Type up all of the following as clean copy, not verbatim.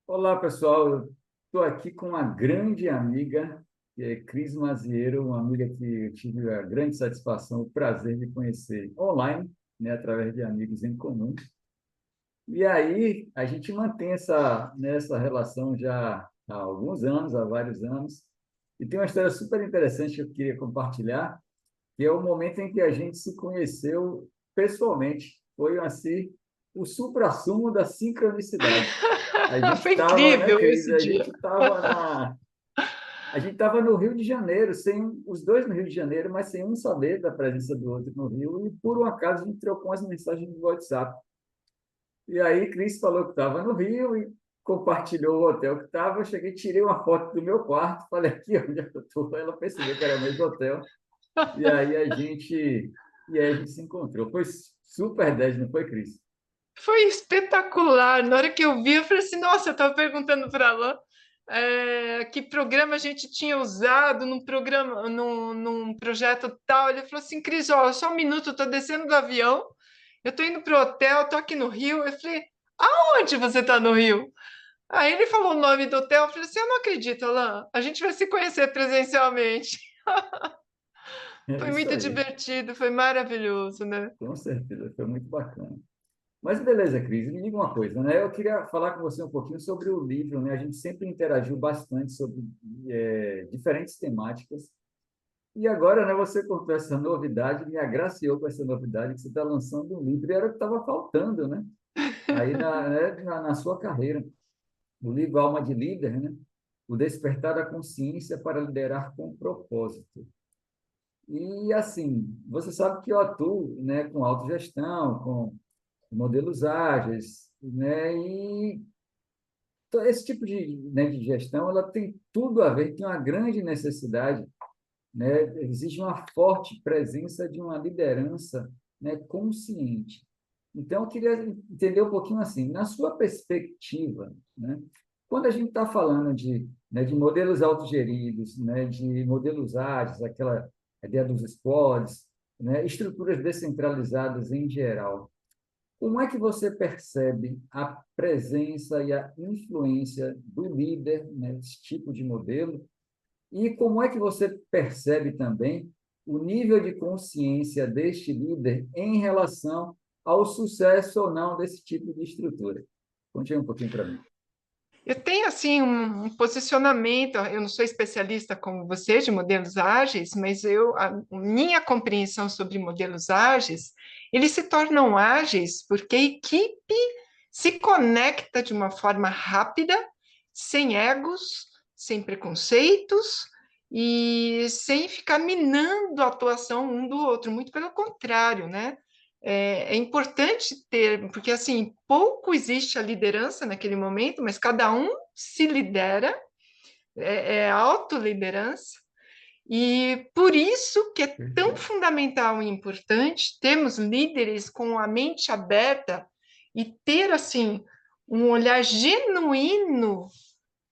Olá, pessoal. Estou aqui com uma grande amiga, que é Cris Mazieiro, uma amiga que eu tive a grande satisfação, o prazer de conhecer online, né, através de amigos em comum. E aí, a gente mantém essa relação já há alguns anos, há vários anos. E tem uma história super interessante que eu queria compartilhar, que é o momento em que a gente se conheceu pessoalmente. Foi assim, o suprassumo da sincronicidade. A gente Foi estava, né, incrível Cris? esse A dia. gente estava no Rio de Janeiro, os dois no Rio de Janeiro, mas sem um saber da presença do outro no Rio, e por um acaso a gente trocou umas mensagens no WhatsApp. E aí, Cris falou que estava no Rio e compartilhou o hotel que estava. Eu cheguei, tirei uma foto do meu quarto, falei aqui onde é que eu estou. Ela percebeu que era o mesmo hotel, e aí a gente se encontrou. Foi super 10, não foi, Cris? Foi espetacular. Na hora que eu vi, eu falei assim: nossa, eu estava perguntando para ela que programa a gente tinha usado num programa, num projeto tal. Ele falou assim: Cris, ó, só um minuto, eu estou descendo do avião, eu estou indo para o hotel, estou aqui no Rio. Eu falei: aonde você está no Rio? Aí ele falou o nome do hotel. Eu falei assim: eu não acredito, Alain, a gente vai se conhecer presencialmente. É Foi isso muito aí, divertido, foi maravilhoso, né? com certeza, foi muito bacana. Mas beleza, Cris, me diga uma coisa, né? Eu queria falar com você um pouquinho sobre o livro, né? A gente sempre interagiu bastante sobre diferentes temáticas. E agora, né, você contou essa novidade, me agraciou com essa novidade que você está lançando um livro, e era o que estava faltando, né? Aí na sua carreira. O livro Alma de Líder, né? O Despertar da Consciência para Liderar com Propósito. E, assim, você sabe que eu atuo, né, com autogestão, com modelos ágeis, né? E esse tipo de gestão, ela tem tudo a ver, tem uma grande necessidade, né? Existe uma forte presença de uma liderança, né, consciente. Então, eu queria entender um pouquinho assim, na sua perspectiva, né? Quando a gente está falando de modelos autogeridos, né, de modelos ágeis, aquela ideia dos squads, né, estruturas descentralizadas em geral, como é que você percebe a presença e a influência do líder nesse tipo de modelo? E como é que você percebe também o nível de consciência deste líder em relação ao sucesso ou não desse tipo de estrutura? Conte aí um pouquinho para mim. Eu tenho assim um posicionamento. Eu não sou especialista como você de modelos ágeis, mas a minha compreensão sobre modelos ágeis, eles se tornam ágeis porque a equipe se conecta de uma forma rápida, sem egos, sem preconceitos e sem ficar minando a atuação um do outro. Muito pelo contrário, né? É importante ter, porque assim, pouco existe a liderança naquele momento, mas cada um se lidera, é autoliderança, e por isso que é tão Perfeito. fundamental e importante termos líderes com a mente aberta e ter, assim, um olhar genuíno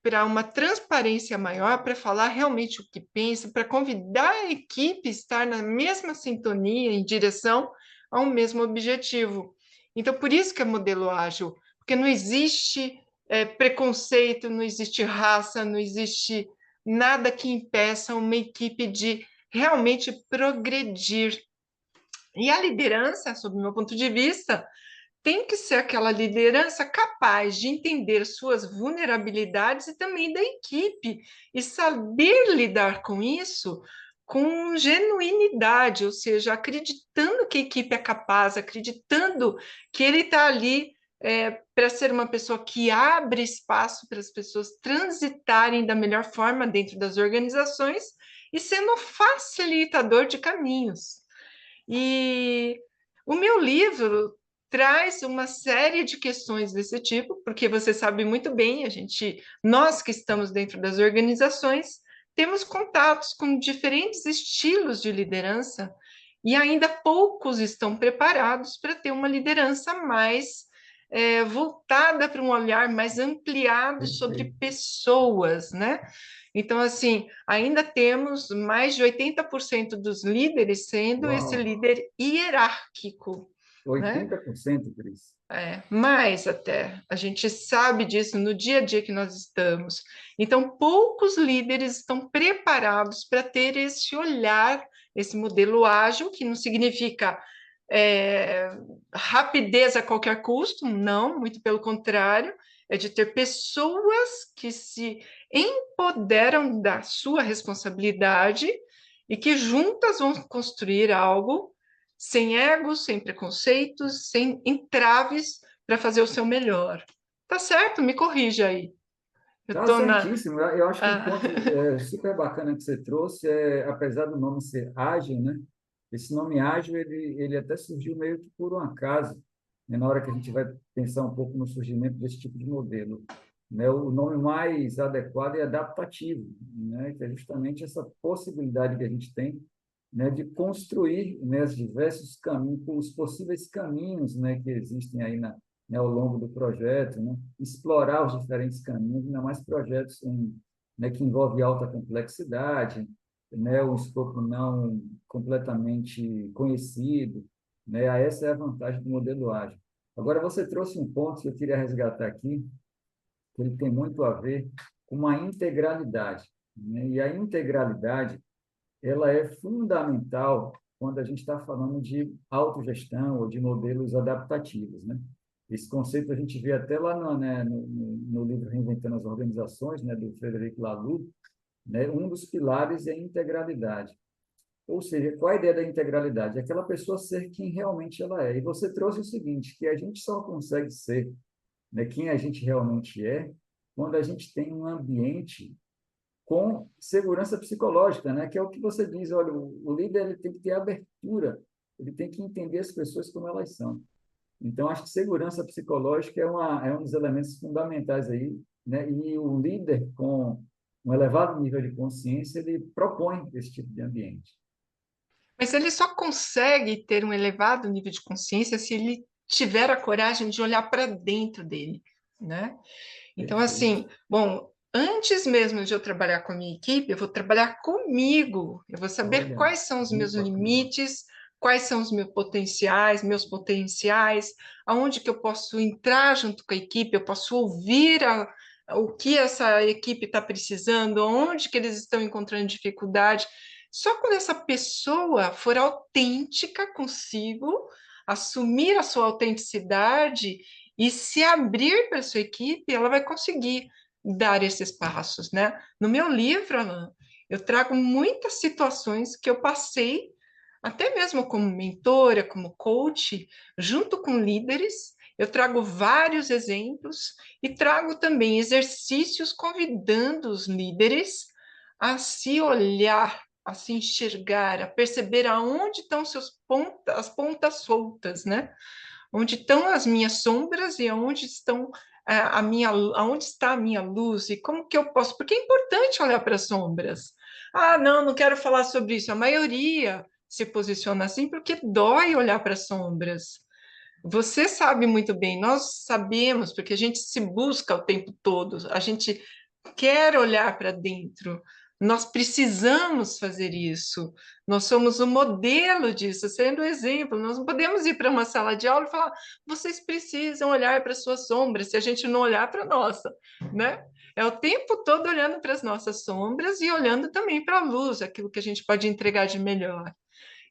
para uma transparência maior, para falar realmente o que pensa, para convidar a equipe a estar na mesma sintonia, em direção a um mesmo objetivo. Então, por isso que é modelo ágil, porque não existe preconceito, não existe raça, não existe nada que impeça uma equipe de realmente progredir. E a liderança, sob o meu ponto de vista, tem que ser aquela liderança capaz de entender suas vulnerabilidades e também da equipe e saber lidar com isso com genuinidade, ou seja, acreditando que a equipe é capaz, acreditando que ele está ali para ser uma pessoa que abre espaço para as pessoas transitarem da melhor forma dentro das organizações e sendo um facilitador de caminhos. E o meu livro traz uma série de questões desse tipo, porque você sabe muito bem, nós que estamos dentro das organizações, temos contatos com diferentes estilos de liderança e ainda poucos estão preparados para ter uma liderança mais voltada para um olhar mais ampliado sobre Perfeito. pessoas, né? Então, assim, ainda temos mais de 80% dos líderes sendo esse Uau! líder hierárquico. né? 80%, Cris. Mais até. A gente sabe disso no dia a dia que nós estamos. Então, poucos líderes estão preparados para ter esse olhar, esse modelo ágil, que não significa é, rapidez a qualquer custo, não, muito pelo contrário, é de ter pessoas que se empoderam da sua responsabilidade e que juntas vão construir algo sem egos, sem preconceitos, sem entraves para fazer o seu melhor. Tá certo? Me corrija aí. Eu Tá tô na. certíssimo. Eu acho que um Ah, ponto super bacana que você trouxe apesar do nome ser ágil, né? Esse nome ágil, ele até surgiu meio que por um acaso, né? Na hora que a gente vai pensar um pouco no surgimento desse tipo de modelo, né? O nome mais adequado é adaptativo, né? Que é justamente essa possibilidade que a gente tem, né? De construir, né? Os diversos caminhos, os possíveis caminhos, né? Que existem aí né, ao longo do projeto, né? Explorar os diferentes caminhos, ainda mais projetos né, que envolvem alta complexidade, né, um escopo não completamente conhecido, né? Essa é a vantagem do modelo ágil. Agora, você trouxe um ponto que eu queria resgatar aqui, que ele tem muito a ver com uma integralidade, né? E a integralidade, ela é fundamental quando a gente está falando de autogestão ou de modelos adaptativos, né? Esse conceito a gente vê até lá no livro Reinventando as Organizações, né, do Frederic Laloux, né? Um dos pilares é a integralidade. Ou seja, qual a ideia da integralidade? É aquela pessoa ser quem realmente ela é. E você trouxe o seguinte, que a gente só consegue ser, né, quem a gente realmente é quando a gente tem um ambiente com segurança psicológica, né? Que é o que você diz, olha, o líder ele tem que ter abertura, ele tem que entender as pessoas como elas são. Então, acho que segurança psicológica é um dos elementos fundamentais aí, né? E o líder com um elevado nível de consciência, ele propõe esse tipo de ambiente. mas ele só consegue ter um elevado nível de consciência se ele tiver a coragem de olhar para dentro dele, né? Então, Perfeito. assim, bom, antes mesmo de eu trabalhar com a minha equipe, eu vou trabalhar comigo. Eu vou saber Olha, quais são os muito meus bacana. limites, quais são os meus potenciais, aonde que eu posso entrar junto com a equipe, eu posso ouvir o que essa equipe está precisando, onde que eles estão encontrando dificuldade. Só quando essa pessoa for autêntica consigo, assumir a sua autenticidade e se abrir para a sua equipe, ela vai conseguir dar esses passos, né? No meu livro, Alan, eu trago muitas situações que eu passei, até mesmo como mentora, como coach, junto com líderes. Eu trago vários exemplos e trago também exercícios convidando os líderes a se olhar, a se enxergar, a perceber aonde estão as pontas soltas, né? Onde estão as minhas sombras e aonde estão aonde está a minha luz e como que eu posso, porque é importante olhar para as sombras. Ah, não, não quero falar sobre isso. A maioria se posiciona assim porque dói olhar para as sombras. Você sabe muito bem, nós sabemos, porque a gente se busca o tempo todo, a gente quer olhar para dentro, nós precisamos fazer isso, nós somos o modelo disso, sendo o exemplo. Nós não podemos ir para uma sala de aula e falar, vocês precisam olhar para suas sombras, se a gente não olhar para a nossa, né? É o tempo todo olhando para as nossas sombras e olhando também para a luz, aquilo que a gente pode entregar de melhor.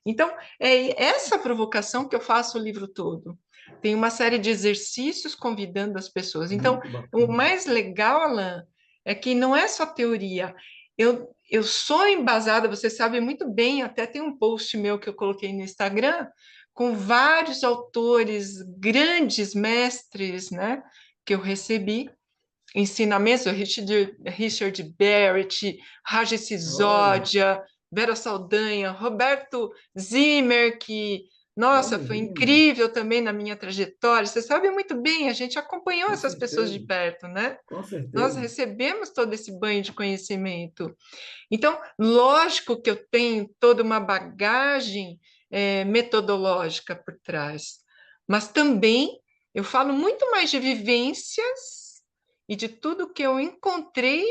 Então, é essa provocação que eu faço o livro todo. Tem uma série de exercícios convidando as pessoas. Então, Muito o bacana. mais legal, Alan, é que não é só teoria. Eu sou embasada, você sabe muito bem, até tem um post meu que eu coloquei no Instagram, com vários autores, grandes mestres, né, que eu recebi, ensinamentos, Richard Barrett, Raja Olha, Sisodia, Vera Saldanha, Roberto Zimmer, que, nossa, olha, foi Zimmer, incrível também na minha trajetória. Você sabe muito bem, a gente acompanhou com essas pessoas de certeza, perto, né? com Nós certeza. recebemos todo esse banho de conhecimento. Então, lógico que eu tenho toda uma bagagem metodológica por trás, mas também eu falo muito mais de vivências e de tudo que eu encontrei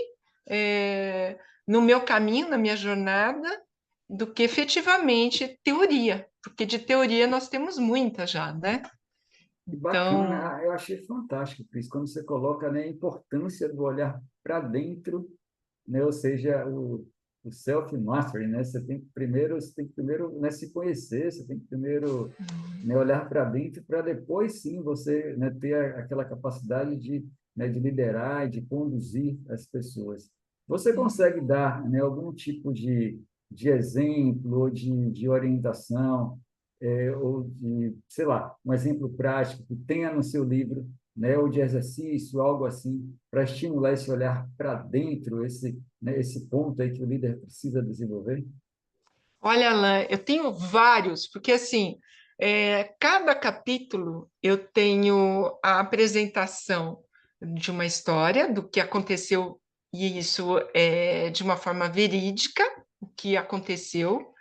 no meu caminho, na minha jornada, do que efetivamente teoria, porque de teoria nós temos muita já, né? Que bacana, Então, eu achei fantástico, Cris, quando você coloca, né, a importância do olhar para dentro, né, ou seja, o self-mastery, né, você tem que primeiro, né, se conhecer, você tem que primeiro, né, olhar para dentro para depois sim você, né, ter aquela capacidade de, né, de liderar e de conduzir as pessoas. Você consegue dar, né, algum tipo de exemplo ou de orientação ou de, sei lá, um exemplo prático que tenha no seu livro, né, ou de exercício, algo assim, para estimular esse olhar para dentro, né, esse ponto aí que o líder precisa desenvolver? olha, Alain, eu tenho vários, porque assim, cada capítulo eu tenho a apresentação de uma história, do que aconteceu, e isso é de uma forma verídica, o que aconteceu.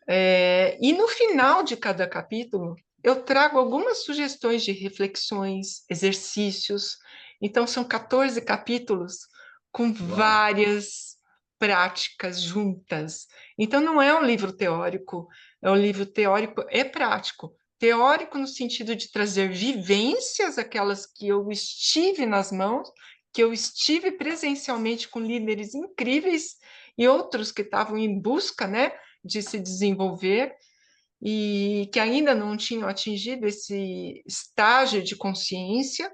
E no final de cada capítulo, eu trago algumas sugestões de reflexões, exercícios. Então, são 14 capítulos com Uau! várias práticas juntas. Então, não é um livro teórico, é um livro teórico e prático. Teórico no sentido de trazer vivências, aquelas que eu estive nas mãos, que eu estive presencialmente com líderes incríveis e outros que estavam em busca, né, de se desenvolver e que ainda não tinham atingido esse estágio de consciência,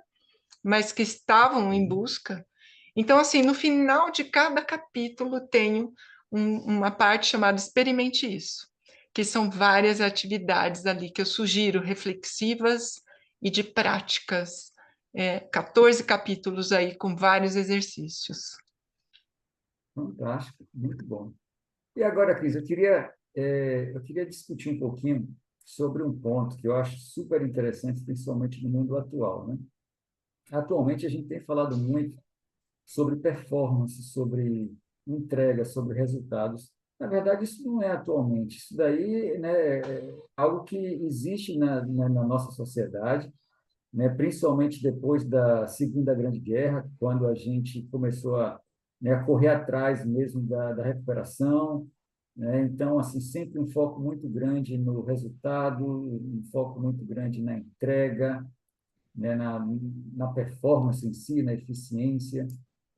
mas que estavam em busca. Então, assim, no final de cada capítulo tenho uma parte chamada Experimente Isso, que são várias atividades ali que eu sugiro, reflexivas e de práticas. 14 capítulos aí com vários exercícios. Fantástico, muito bom. E agora, Cris, eu queria discutir um pouquinho sobre um ponto que eu acho super interessante, principalmente no mundo atual, né? Atualmente, a gente tem falado muito sobre performance, sobre entrega, sobre resultados. Na verdade, isso não é atualmente. Isso daí, né, é algo que existe na nossa sociedade, né, principalmente depois da Segunda Grande Guerra, quando a gente começou né, a correr atrás mesmo da recuperação, né? Então, assim, sempre um foco muito grande no resultado, um foco muito grande na entrega, né, na performance em si, na eficiência,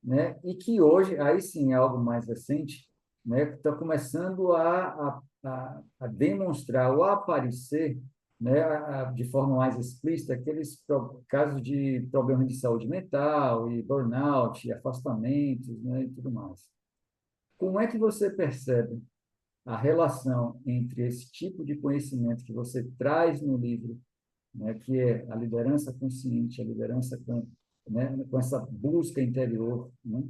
né? E que hoje, aí sim é algo mais recente, né? Está começando a demonstrar ou a aparecer, né? De forma mais explícita aqueles casos de problemas de saúde mental e burnout, e afastamentos, né? E tudo mais. Como é que você percebe a relação entre esse tipo de conhecimento que você traz no livro, né, que é a liderança consciente, a liderança né, com essa busca interior, né?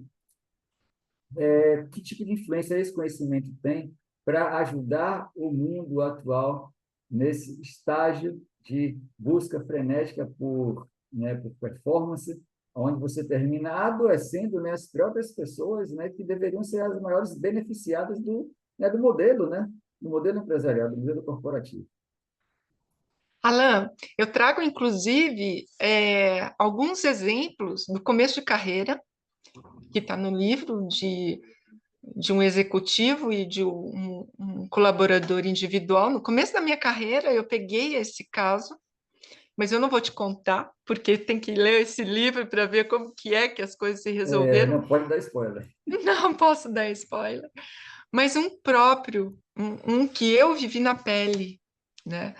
Que tipo de influência esse conhecimento tem para ajudar o mundo atual nesse estágio de busca frenética né, por performance, onde você termina adoecendo, né, as próprias pessoas, né, que deveriam ser as maiores beneficiadas né, do modelo empresarial, do modelo corporativo. Alan, eu trago inclusive alguns exemplos do começo de carreira, que está no livro, de um executivo e de um colaborador individual. No começo da minha carreira, eu peguei esse caso, mas eu não vou te contar, porque tem que ler esse livro para ver como que é que as coisas se resolveram. Não pode dar spoiler. Não posso dar spoiler. Mas um próprio, um que eu vivi na pele, né?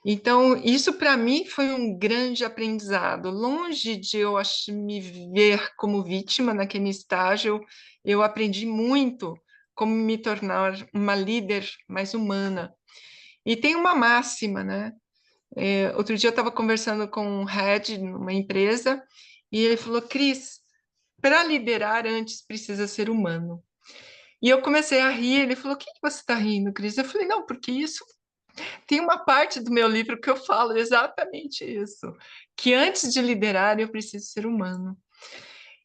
Então, isso para mim foi um grande aprendizado. Longe de me ver como vítima naquele estágio, eu aprendi muito como me tornar uma líder mais humana. E tem uma máxima, né? Outro dia eu estava conversando com um head numa empresa e ele falou: Cris, para liderar antes precisa ser humano. E eu comecei a rir. Ele falou: o que que você está rindo, Cris? Eu falei: não, porque isso tem uma parte do meu livro que eu falo exatamente isso, que antes de liderar eu preciso ser humano.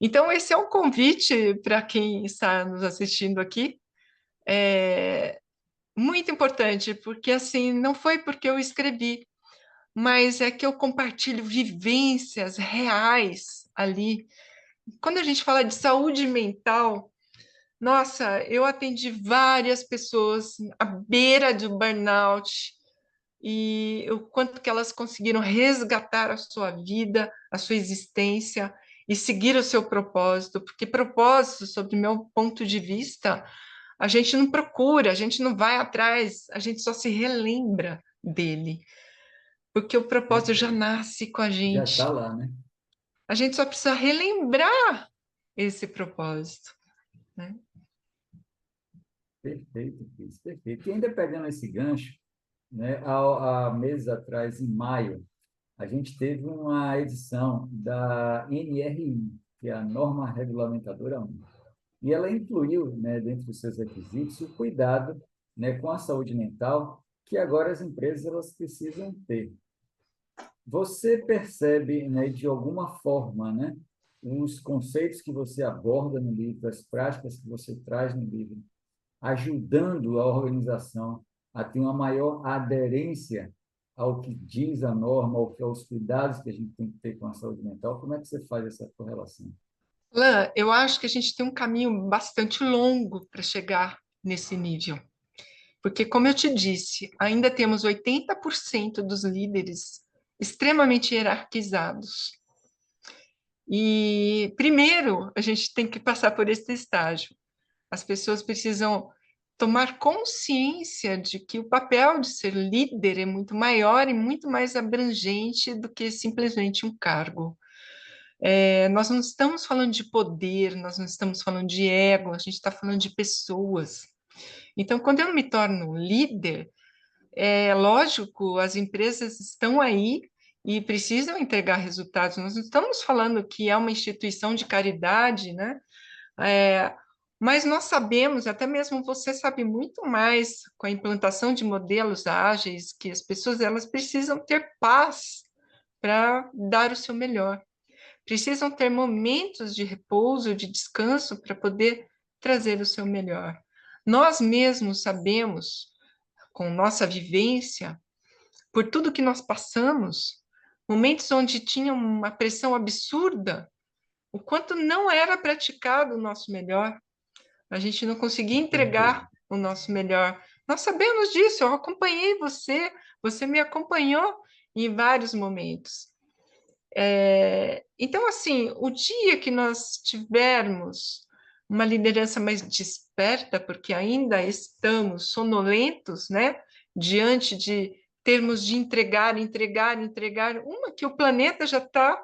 Então, esse é um convite para quem está nos assistindo aqui. É muito importante, porque assim, não foi porque eu escrevi, mas é que eu compartilho vivências reais ali. Quando a gente fala de saúde mental, Nossa, eu atendi várias pessoas à beira do burnout e o quanto que elas conseguiram resgatar a sua vida, a sua existência e seguir o seu propósito, porque propósito, sob meu ponto de vista, a gente não procura, a gente não vai atrás, a gente só se relembra dele, porque o propósito já Perfeito. nasce com a Já está gente. lá, né? A gente só precisa relembrar esse propósito, né? Perfeito, Cris, perfeito. E ainda pegando esse gancho, né, há meses atrás, em maio, a gente teve uma edição da NRI, que é a Norma Regulamentadora 1. E ela incluiu, né, dentre os seus requisitos, o cuidado, né, com a saúde mental, que agora as empresas elas precisam ter. Você percebe, né, de alguma forma, né, os conceitos que você aborda no livro, as práticas que você traz no livro, ajudando a organização a ter uma maior aderência ao que diz a norma, aos cuidados que a gente tem que ter com a saúde mental? Como é que você faz essa correlação? Lan, eu acho que a gente tem um caminho bastante longo para chegar nesse nível. Porque, como eu te disse, ainda temos 80% dos líderes extremamente hierarquizados. E, primeiro, a gente tem que passar por esse estágio. As pessoas precisam tomar consciência de que o papel de ser líder é muito maior e muito mais abrangente do que simplesmente um cargo. Nós não estamos falando de poder, nós não estamos falando de ego, a gente está falando de pessoas. Então, quando eu me torno líder, é lógico, as empresas estão aí e precisam entregar resultados. Nós não estamos falando que é uma instituição de caridade, né? É, mas nós sabemos, até mesmo você sabe muito mais com a implantação de modelos ágeis, que as pessoas elas precisam ter paz para dar o seu melhor. Precisam ter momentos de repouso, de descanso para poder trazer o seu melhor. Nós mesmos sabemos, com nossa vivência, por tudo que nós passamos, momentos onde tinha uma pressão absurda, o quanto não era praticado o nosso melhor, a gente não conseguia entregar Perfeito. o nosso melhor. Nós sabemos disso, eu acompanhei você, você me acompanhou em vários momentos. Então, assim, o dia que nós tivermos uma liderança mais desperta, porque ainda estamos sonolentos, né, diante de termos de entregar, entregar, entregar, uma que o planeta já está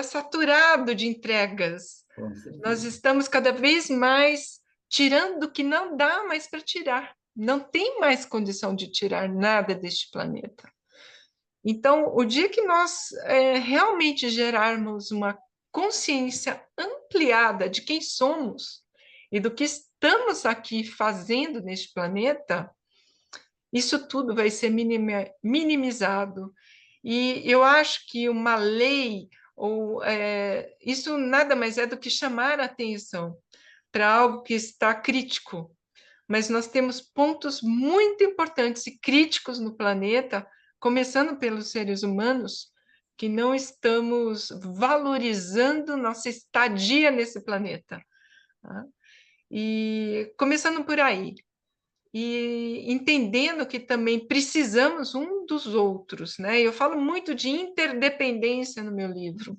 saturado de entregas. Com Nós certeza. estamos cada vez mais tirando do que não dá mais para tirar. Não tem mais condição de tirar nada deste planeta. Então, o dia que nós realmente gerarmos uma consciência ampliada de quem somos e do que estamos aqui fazendo neste planeta, isso tudo vai ser minimizado. E eu acho que uma lei, isso nada mais é do que chamar a atenção para algo que está crítico. Mas nós temos pontos muito importantes e críticos no planeta, começando pelos seres humanos, que não estamos valorizando nossa estadia nesse planeta. Tá? E começando por aí, e entendendo que também precisamos um dos outros, né? Eu falo muito de interdependência no meu livro.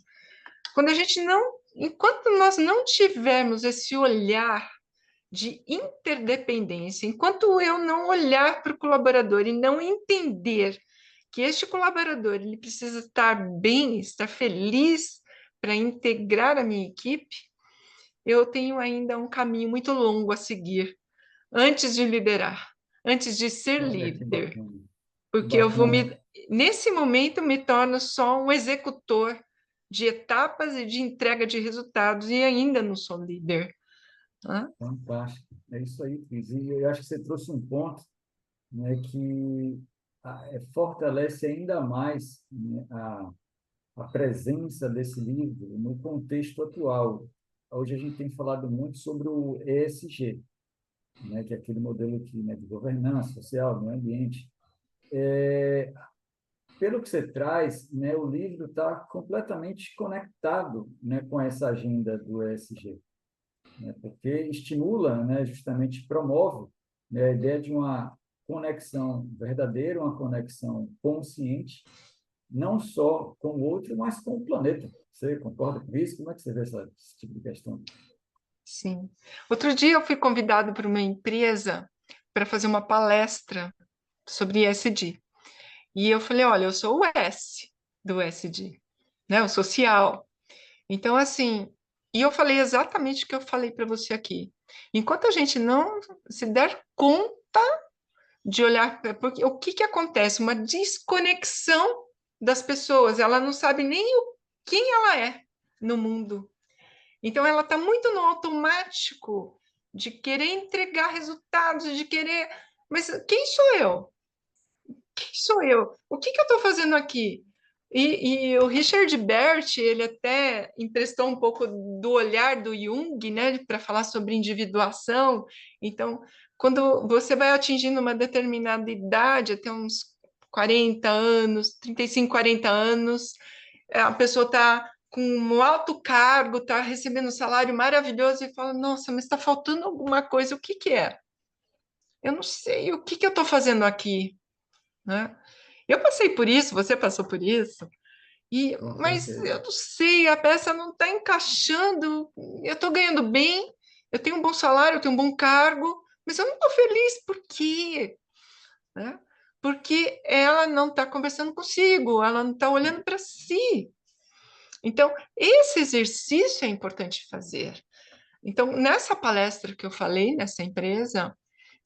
Quando a gente não, enquanto nós não tivermos esse olhar de interdependência, enquanto eu não olhar para o colaborador e não entender que este colaborador ele precisa estar bem, estar feliz para integrar a minha equipe, eu tenho ainda um caminho muito longo a seguir antes de liderar, antes de ser Olha, que líder, bacana. Que porque eu vou bacana. me, nesse momento, me torno só um executor de etapas e de entrega de resultados e ainda não sou líder. Tá? Fantástico. É isso aí, Cris. E eu acho que você trouxe um ponto, né, que fortalece ainda mais, né, a presença desse livro no contexto atual. Hoje a gente tem falado muito sobre o ESG, né, que é aquele modelo que, né, de governança social, meio ambiente. Pelo que você traz, né, o livro está completamente conectado, né, com essa agenda do ESG. né? Porque estimula, né, justamente promove, né, a ideia de uma conexão verdadeira, uma conexão consciente, não só com o outro, mas com o planeta. Você concorda com isso? Como é que você vê esse tipo de questão? Sim. Outro dia eu fui convidado por uma empresa para fazer uma palestra sobre ESG. E eu falei, olha, eu sou o S do ESG, né? O social. Então, assim, e eu falei exatamente o que eu falei para você aqui. Enquanto a gente não se der conta de olhar, porque o que que acontece? Uma desconexão das pessoas, ela não sabe nem quem ela é no mundo. Então, ela está muito no automático de querer entregar resultados, de querer. Mas quem sou eu? Quem sou eu? O que que eu estou fazendo aqui? E o Richard Bert, ele até emprestou um pouco do olhar do Jung, né, para falar sobre individuação. Então, quando você vai atingindo uma determinada idade, até uns 40 anos, 35, 40 anos, a pessoa está com um alto cargo, está recebendo um salário maravilhoso e fala: Nossa, mas está faltando alguma coisa, o que que é? Eu não sei, o que que eu estou fazendo aqui, né? Eu passei por isso, você passou por isso, Com mas certeza. eu não sei, a peça não está encaixando. Eu estou ganhando bem, eu tenho um bom salário, eu tenho um bom cargo, mas eu não estou feliz. Por quê? Né? Porque ela não está conversando consigo, ela não está olhando para si. Então, esse exercício é importante fazer. Então, nessa palestra que eu falei, nessa empresa,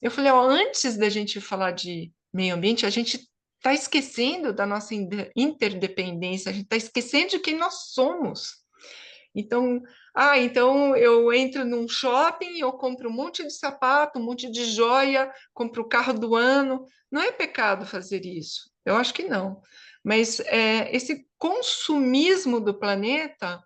eu falei, ó, antes da gente falar de meio ambiente, a gente está esquecendo da nossa interdependência, a gente está esquecendo de quem nós somos. Então, então eu entro num shopping, eu compro um monte de sapato, um monte de joia, compro o carro do ano. Não é pecado fazer isso. Eu acho que não. Mas esse consumismo do planeta,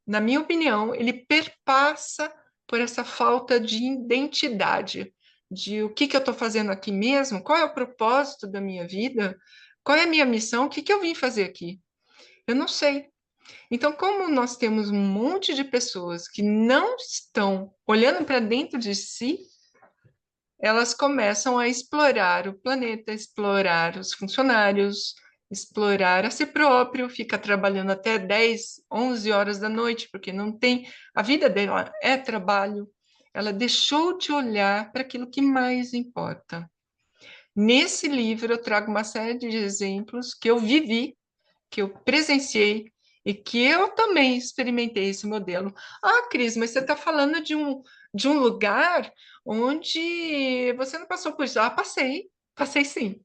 na minha opinião, ele perpassa por essa falta de identidade, de o que que eu estou fazendo aqui mesmo, qual é o propósito da minha vida, qual é a minha missão, o que que eu vim fazer aqui. Eu não sei. Então, como nós temos um monte de pessoas que não estão olhando para dentro de si, elas começam a explorar o planeta, explorar os funcionários, explorar a si próprio, fica trabalhando até 10, 11 horas da noite, porque não tem. A vida dela é trabalho. Ela deixou de olhar para aquilo que mais importa. Nesse livro, eu trago uma série de exemplos que eu vivi, que eu presenciei e que eu também experimentei esse modelo. Ah, Cris, mas você está falando de um lugar onde você não passou por isso. Ah, passei, passei sim,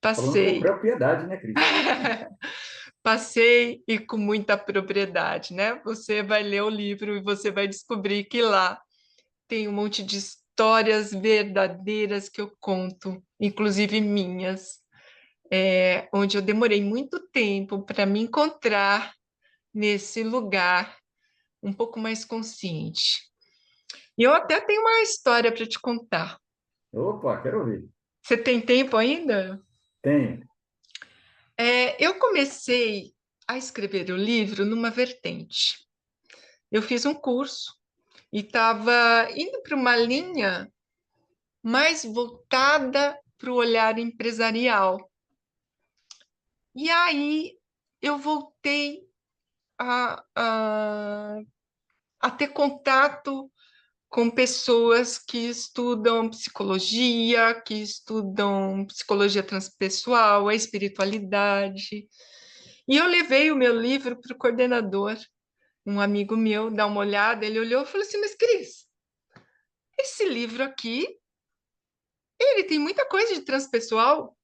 Falando com passei. propriedade, né, Cris? Passei e com muita propriedade, né? Você vai ler o livro e você vai descobrir que lá tem um monte de histórias verdadeiras que eu conto, inclusive minhas, onde eu demorei muito tempo para me encontrar nesse lugar um pouco mais consciente. E eu até tenho uma história para te contar. Opa, quero ouvir. Você tem tempo ainda? Tenho. Eu comecei a escrever o livro numa vertente. Eu fiz um curso e estava indo para uma linha mais voltada para o olhar empresarial. E aí eu voltei a, a ter contato com pessoas que estudam psicologia, que estudam psicologia transpessoal, a espiritualidade. E eu levei o meu livro para o coordenador, um amigo meu, dar uma olhada. Ele olhou e falou assim: Mas, Cris, esse livro aqui, ele tem muita coisa de transpessoal,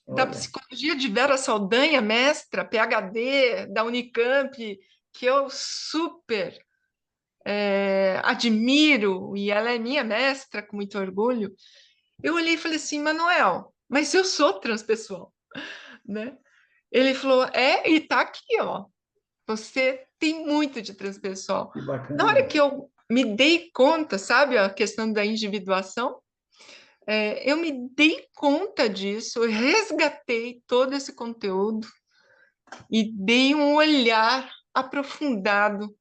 da Olha, psicologia de Vera Saldanha, mestra, PhD, da Unicamp, que eu super admiro, e ela é minha mestra, com muito orgulho. Eu olhei e falei assim, Manuel, mas eu sou transpessoal, né? Ele falou, e tá aqui, ó. Você tem muito de transpessoal. que Na hora bacana. que eu me dei conta, sabe, a questão da individuação, eu me dei conta disso, eu resgatei todo esse conteúdo e dei um olhar aprofundado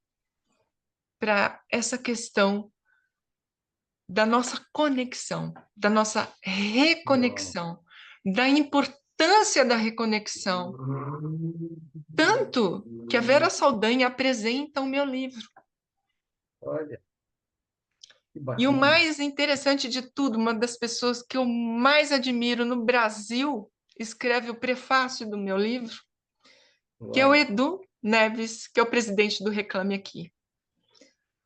para essa questão da nossa conexão, da nossa Uau. reconexão, da importância da reconexão, tanto que a Vera Saldanha apresenta o meu livro. Olha, que E o bacana. mais interessante de tudo, uma das pessoas que eu mais admiro no Brasil escreve o prefácio do meu livro, que é o Uau. Edu Neves, que é o presidente do Reclame Aqui.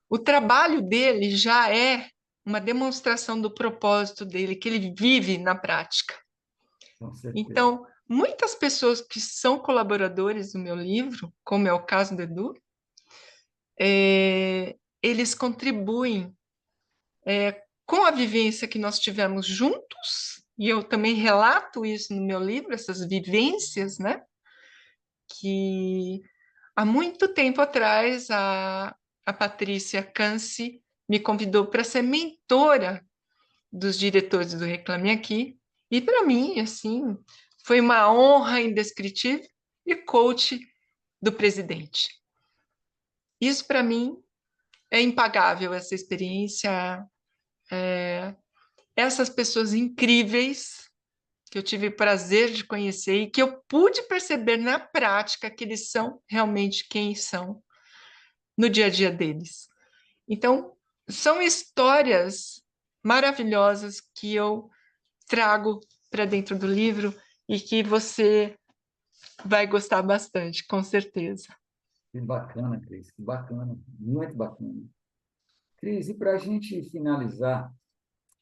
O trabalho dele já é uma demonstração do propósito dele, que ele vive na prática. Com certeza. Então, muitas pessoas que são colaboradores do meu livro, como é o caso do Edu, eles contribuem com a vivência que nós tivemos juntos, e eu também relato isso no meu livro, essas vivências, né? Que há muito tempo atrás a Patrícia Canci me convidou para ser mentora dos diretores do Reclame Aqui, e para mim, assim, foi uma honra indescritível e coach do presidente. Isso para mim é impagável, essa experiência, essas pessoas incríveis que eu tive o prazer de conhecer e que eu pude perceber na prática que eles são realmente quem são no dia a dia deles. Então, são histórias maravilhosas que eu trago para dentro do livro e que você vai gostar bastante, com certeza. Que bacana, Cris. Que bacana. Muito bacana. Cris, e para a gente finalizar,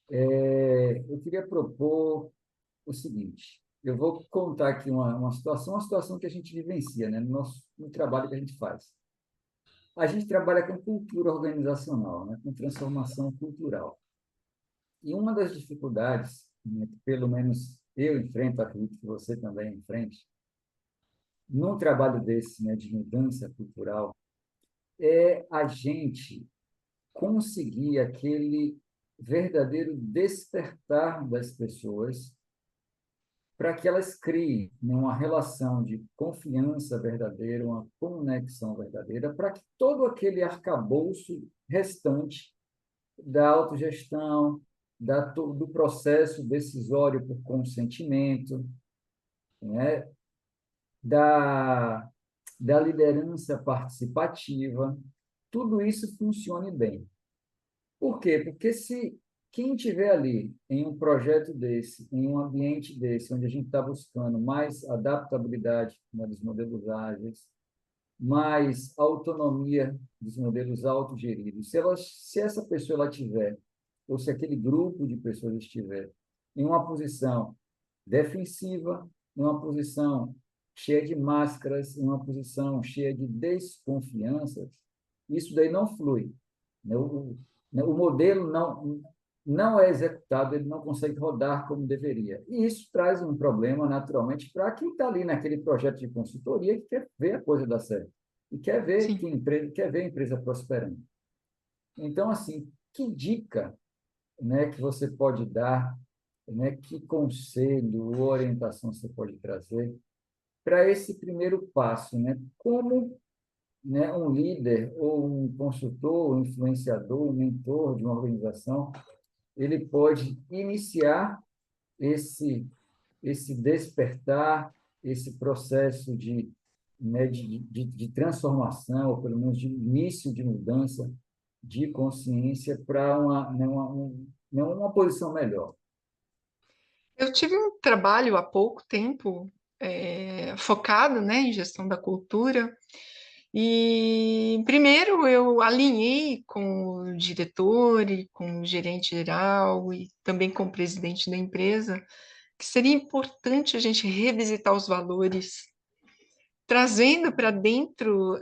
eu queria propor o seguinte. Eu vou contar aqui uma situação que a gente vivencia, né, no trabalho que a gente faz. A gente trabalha com cultura organizacional, né, com transformação cultural. E uma das dificuldades, né, que pelo menos eu enfrento, acredito que você também enfrente, num trabalho desse, né, de mudança cultural, é a gente conseguir aquele verdadeiro despertar das pessoas para que elas criem, né, uma relação de confiança verdadeira, uma conexão verdadeira, para que todo aquele arcabouço restante da autogestão, do processo decisório por consentimento, né, da, da liderança participativa, tudo isso funcione bem. Por quê? Porque se quem estiver ali em um projeto desse, em um ambiente desse, onde a gente está buscando mais adaptabilidade, né, dos modelos ágeis, mais autonomia dos modelos autogeridos, se essa pessoa ela tiver, ou se aquele grupo de pessoas estiver em uma posição defensiva, em uma posição cheia de máscaras, em uma posição cheia de desconfianças, isso daí não flui. Né? O modelo não é executado, ele não consegue rodar como deveria. E isso traz um problema, naturalmente, para quem está ali naquele projeto de consultoria que quer ver a coisa dar certo e Sim. quer ver a empresa prosperando. Então, assim, que dica, né, que você pode dar, né, que conselho ou orientação você pode trazer para esse primeiro passo, né? Como, né, um líder ou um consultor, um influenciador, um mentor de uma organização, ele pode iniciar esse esse despertar, esse processo né, de transformação, ou pelo menos de início de mudança de consciência para uma posição melhor. Eu tive um trabalho há pouco tempo focado, né, em gestão da cultura. E primeiro eu alinhei com o diretor e com o gerente geral e também com o presidente da empresa que seria importante a gente revisitar os valores, trazendo para dentro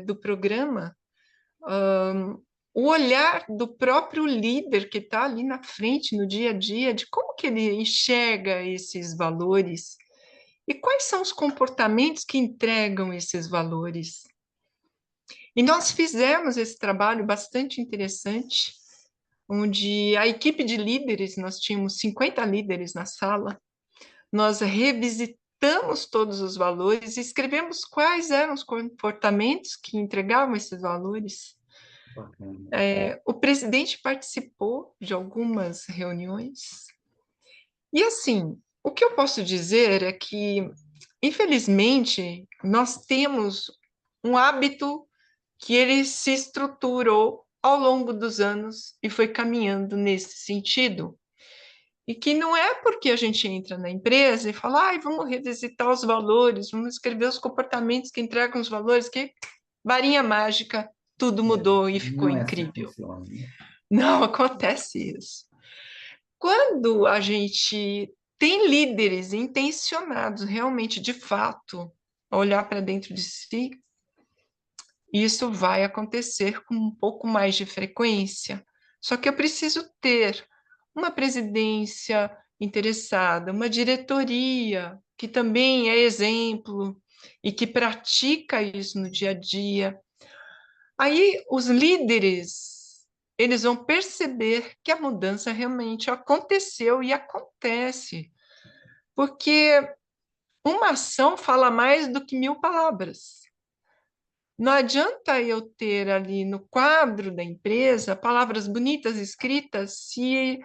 do programa o olhar do próprio líder que está ali na frente, no dia a dia, de como que ele enxerga esses valores e quais são os comportamentos que entregam esses valores. E nós fizemos esse trabalho bastante interessante, onde a equipe de líderes, nós tínhamos 50 líderes na sala, nós revisitamos todos os valores e escrevemos quais eram os comportamentos que entregavam esses valores. bacana. O presidente participou de algumas reuniões. E assim, o que eu posso dizer é que, infelizmente, nós temos um hábito que ele se estruturou ao longo dos anos e foi caminhando nesse sentido. E que não é porque a gente entra na empresa e fala, ai, vamos revisitar os valores, vamos escrever os comportamentos que entregam os valores, que varinha mágica, tudo É, mudou e ficou não é assim que incrível. funciona, né? Não acontece isso. Quando a gente tem líderes intencionados realmente, de fato, a olhar para dentro de si, isso vai acontecer com um pouco mais de frequência. Só que eu preciso ter uma presidência interessada, uma diretoria que também é exemplo e que pratica isso no dia a dia. Aí os líderes, eles vão perceber que a mudança realmente aconteceu e acontece, porque uma ação fala mais do que 1.000 palavras. Não adianta eu ter ali no quadro da empresa palavras bonitas escritas se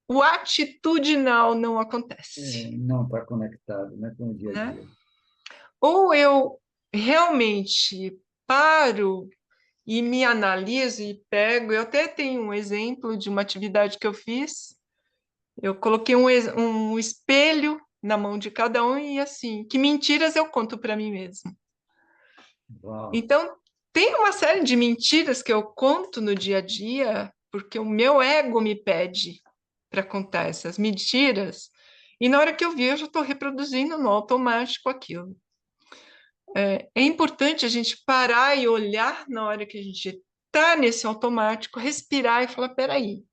o atitudinal não É, acontece, não está conectado, né, com o dia a né? dia. Ou eu realmente paro e me analiso e pego. Eu até tenho um exemplo de uma atividade que eu fiz. Eu coloquei um espelho na mão de cada um e assim, que mentiras eu conto para mim mesmo. Uau, Então, tem uma série de mentiras que eu conto no dia a dia, porque o meu ego me pede para contar essas mentiras, e na hora que eu vi, eu já estou reproduzindo no automático aquilo. É importante a gente parar e olhar na hora que a gente está nesse automático, respirar e falar: peraí,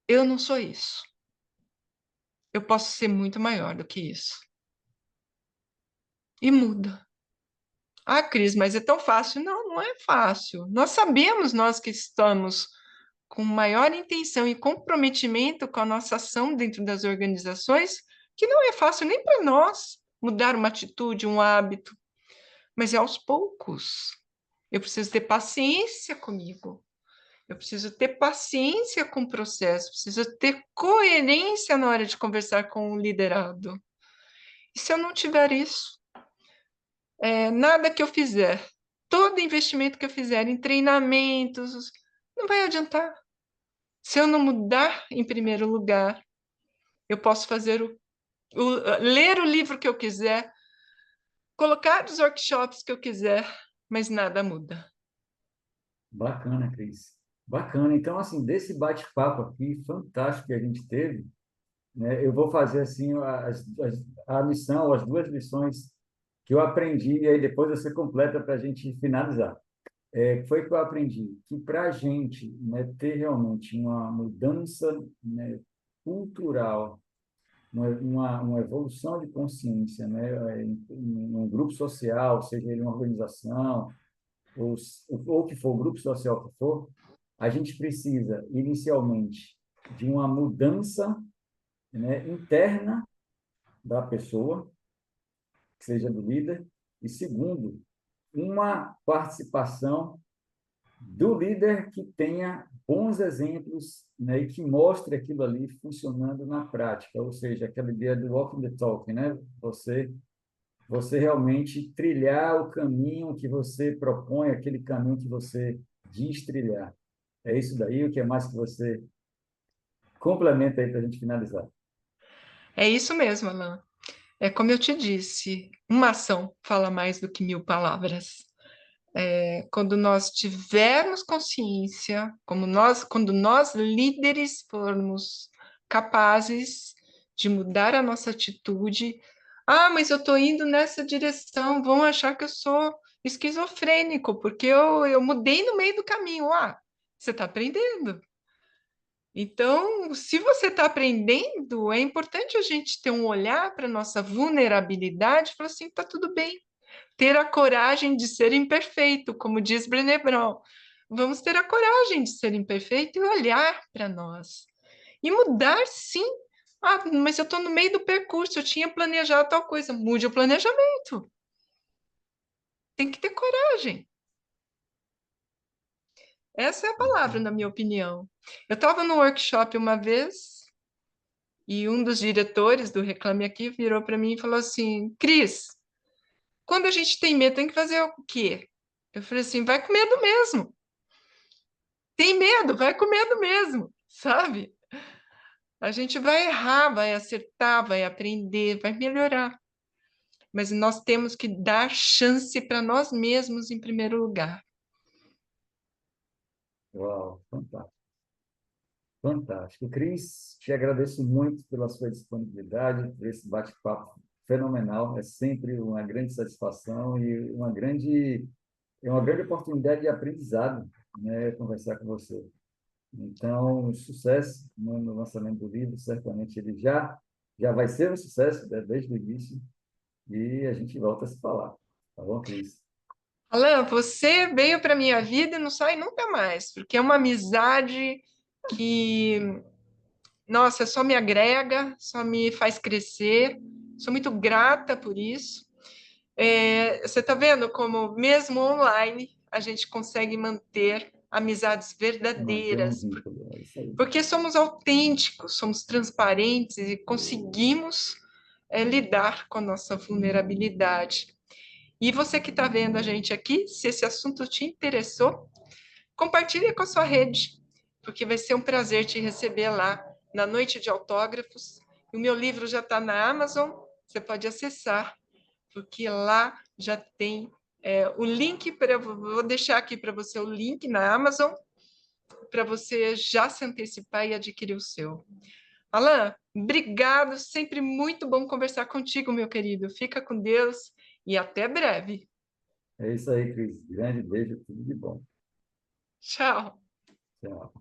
eu não sou isso. Eu posso ser muito maior do que isso. E muda. Ah, Cris, mas é tão fácil. Não, não é fácil. Nós sabemos, nós que estamos com maior intenção e comprometimento com a nossa ação dentro das organizações, que não é fácil nem para nós mudar uma atitude, um hábito, mas é aos poucos. Eu preciso ter paciência comigo. Eu preciso ter paciência com o processo, preciso ter coerência na hora de conversar com o liderado. E se eu não tiver isso, nada que eu fizer, todo investimento que eu fizer em treinamentos, não vai adiantar. Se eu não mudar em primeiro lugar, eu posso fazer ler o livro que eu quiser, colocar os workshops que eu quiser, mas nada muda. bacana, Cris. Bacana. Então, assim, desse bate-papo aqui, fantástico que a gente teve, né, eu vou fazer, assim, a lição, as duas lições que eu aprendi, e aí depois você completa para a gente finalizar. Foi que eu aprendi que para a gente, né, ter realmente uma mudança, né, cultural, uma evolução de consciência, né, em um grupo social, seja ele uma organização, ou que for, o grupo social que for, a gente precisa, inicialmente, de uma mudança, né, interna da pessoa, que seja do líder, e segundo, uma participação do líder que tenha bons exemplos, né, e que mostre aquilo ali funcionando na prática, ou seja, aquela ideia do walking the talk, né? Você realmente trilhar o caminho que você propõe, aquele caminho que você diz trilhar. É isso daí, o que é mais que você complementa aí para a gente finalizar? É isso mesmo, Alan. É como eu te disse, uma ação fala mais do que 1.000 palavras. Quando nós tivermos consciência, quando nós líderes formos capazes de mudar a nossa atitude, ah, mas eu estou indo nessa direção, vão achar que eu sou esquizofrênico, porque eu mudei no meio do caminho. Ah, você está aprendendo. Então, se você está aprendendo, é importante a gente ter um olhar para a nossa vulnerabilidade e falar assim, está tudo bem. Ter a coragem de ser imperfeito, como diz Brené Brown. Vamos ter a coragem de ser imperfeito e olhar para nós. E mudar, sim. Ah, mas eu estou no meio do percurso, eu tinha planejado tal coisa. Mude o planejamento. tem que ter coragem. Essa é a palavra, na minha opinião. Eu estava no workshop uma vez e um dos diretores do Reclame Aqui virou para mim e falou assim: Cris, quando a gente tem medo, tem que fazer o quê? Eu falei assim: vai com medo mesmo. Tem medo, vai com medo mesmo, sabe? A gente vai errar, vai acertar, vai aprender, vai melhorar. Mas nós temos que dar chance para nós mesmos em primeiro lugar. Uau, fantástico. Fantástico. Cris, te agradeço muito pela sua disponibilidade, por esse bate-papo fenomenal. É sempre uma grande satisfação e é uma grande oportunidade de aprendizado, né, conversar com você. Então, sucesso no lançamento do livro, certamente ele já vai ser um sucesso, né, desde o início, e a gente volta a se falar. Tá bom, Cris? Alan, você veio para minha vida e não sai nunca mais, porque é uma amizade que, nossa, só me agrega, só me faz crescer. Sou muito grata por isso. Você está vendo como, mesmo online, a gente consegue manter amizades Manter um verdadeiras, vínculo, é isso aí. porque somos autênticos, somos transparentes e conseguimos lidar com a nossa vulnerabilidade. E você que está vendo a gente aqui, se esse assunto te interessou, compartilhe com a sua rede, porque vai ser um prazer te receber lá na Noite de Autógrafos. O meu livro já está na Amazon, você pode acessar, porque lá já tem o link para. Vou deixar aqui para você o link na Amazon, para você já se antecipar e adquirir o seu. Alan, obrigado, sempre muito bom conversar contigo, meu querido. Fica com Deus e até breve. É isso aí, Cris. Grande beijo, tudo de bom. Tchau. Tchau.